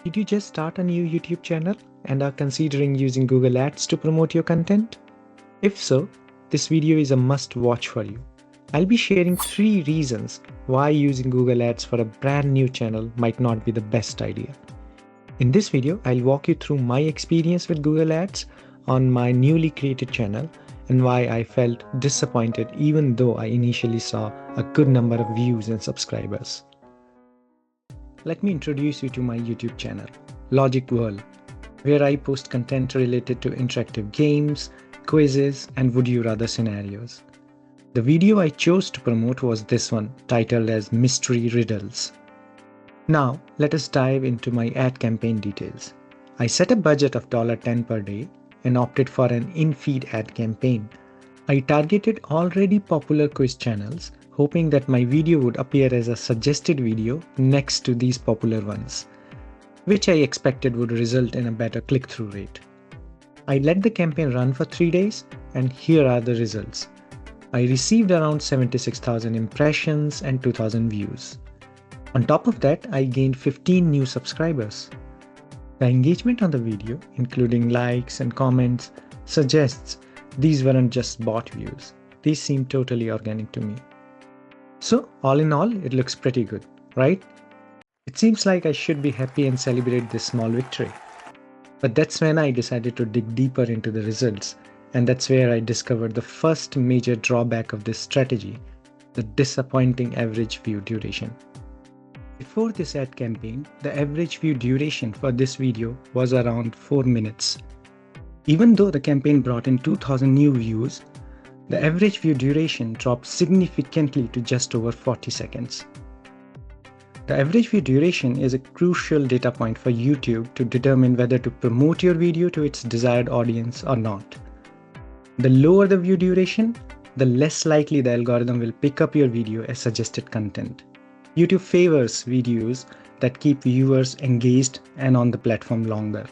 Did you just start a new YouTube channel and are considering using Google Ads to promote your content? If so, this video is a must-watch for you. I'll be sharing 3 reasons why using Google Ads for a brand new channel might not be the best idea. In this video, I'll walk you through my experience with Google Ads on my newly created channel and why I felt disappointed even though I initially saw a good number of views and subscribers. Let me introduce you to my YouTube channel, Logic World, where I post content related to interactive games, quizzes, and would you rather scenarios. The video I chose to promote was this one, titled as Mystery Riddles. Now, let us dive into my ad campaign details. I set a budget of $10 per day and opted for an in-feed ad campaign. I targeted already popular quiz channels, hoping that my video would appear as a suggested video next to these popular ones, which I expected would result in a better click-through rate. I let the campaign run for 3 days, and here are the results. I received around 76,000 impressions and 2,000 views. On top of that, I gained 15 new subscribers. The engagement on the video, including likes and comments, suggests these weren't just bot views. These seem totally organic to me. So, all in all, it looks pretty good, right? It seems like I should be happy and celebrate this small victory. But that's when I decided to dig deeper into the results, and that's where I discovered the first major drawback of this strategy, the disappointing average view duration. Before this ad campaign, the average view duration for this video was around 4 minutes. Even though the campaign brought in 2,000 new views, the average view duration dropped significantly to just over 40 seconds. The average view duration is a crucial data point for YouTube to determine whether to promote your video to its desired audience or not. The lower the view duration, the less likely the algorithm will pick up your video as suggested content. YouTube favors videos that keep viewers engaged and on the platform longer.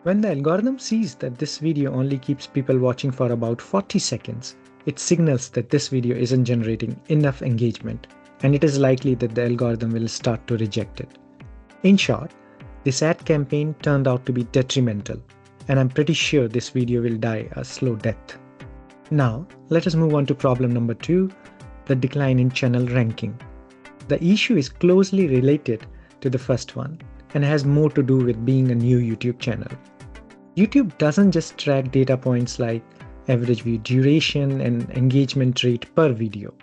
When the algorithm sees that this video only keeps people watching for about 40 seconds, it signals that this video isn't generating enough engagement, and it is likely that the algorithm will start to reject it. In short, this ad campaign turned out to be detrimental, and I'm pretty sure this video will die a slow death. Now, let us move on to problem number 2, the decline in channel ranking. The issue is closely related to the first one and has more to do with being a new YouTube channel. YouTube doesn't just track data points like average view duration and engagement rate per video.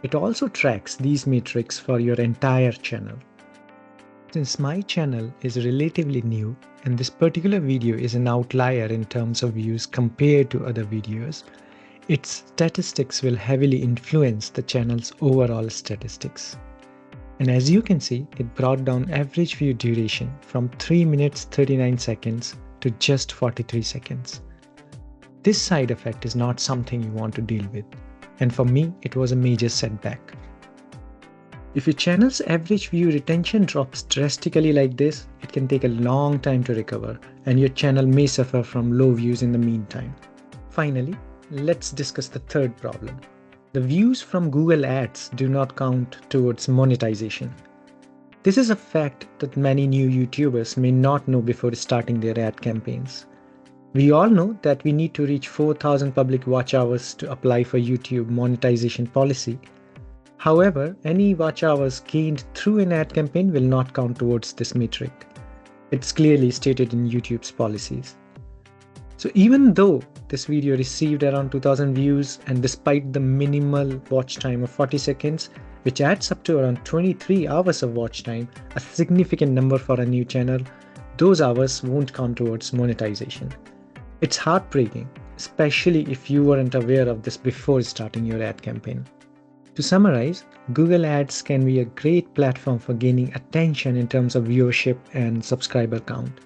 It also tracks these metrics for your entire channel. Since my channel is relatively new and this particular video is an outlier in terms of views compared to other videos, its statistics will heavily influence the channel's overall statistics. And as you can see, it brought down average view duration from 3 minutes 39 seconds to just 43 seconds. This side effect is not something you want to deal with, and for me, it was a major setback. If your channel's average view retention drops drastically like this, it can take a long time to recover, and your channel may suffer from low views in the meantime. Finally, let's discuss the third problem. The views from Google Ads do not count towards monetization. This is a fact that many new YouTubers may not know before starting their ad campaigns. We all know that we need to reach 4,000 public watch hours to apply for YouTube monetization policy. However, any watch hours gained through an ad campaign will not count towards this metric. It's clearly stated in YouTube's policies. So even though this video received around 2,000 views and despite the minimal watch time of 40 seconds, which adds up to around 23 hours of watch time, a significant number for a new channel, those hours won't count towards monetization. It's heartbreaking, especially if you weren't aware of this before starting your ad campaign. To summarize, Google Ads can be a great platform for gaining attention in terms of viewership and subscriber count.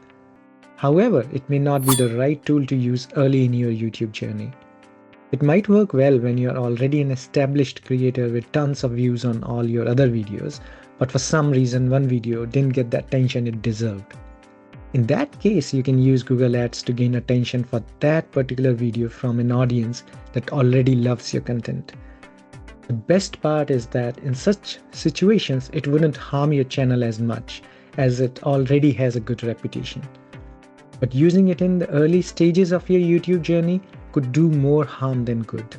However, it may not be the right tool to use early in your YouTube journey. It might work well when you're already an established creator with tons of views on all your other videos, but for some reason one video didn't get the attention it deserved. In that case, you can use Google Ads to gain attention for that particular video from an audience that already loves your content. The best part is that in such situations, it wouldn't harm your channel as much, as it already has a good reputation. But using it in the early stages of your YouTube journey could do more harm than good.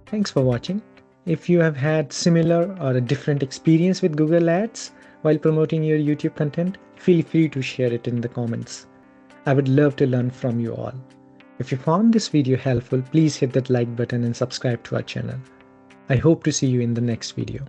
Thanks for watching. If you have had similar or a different experience with Google Ads while promoting your YouTube content, feel free to share it in the comments. I would love to learn from you all. If you found this video helpful, please hit that like button and subscribe to our channel. I hope to see you in the next video.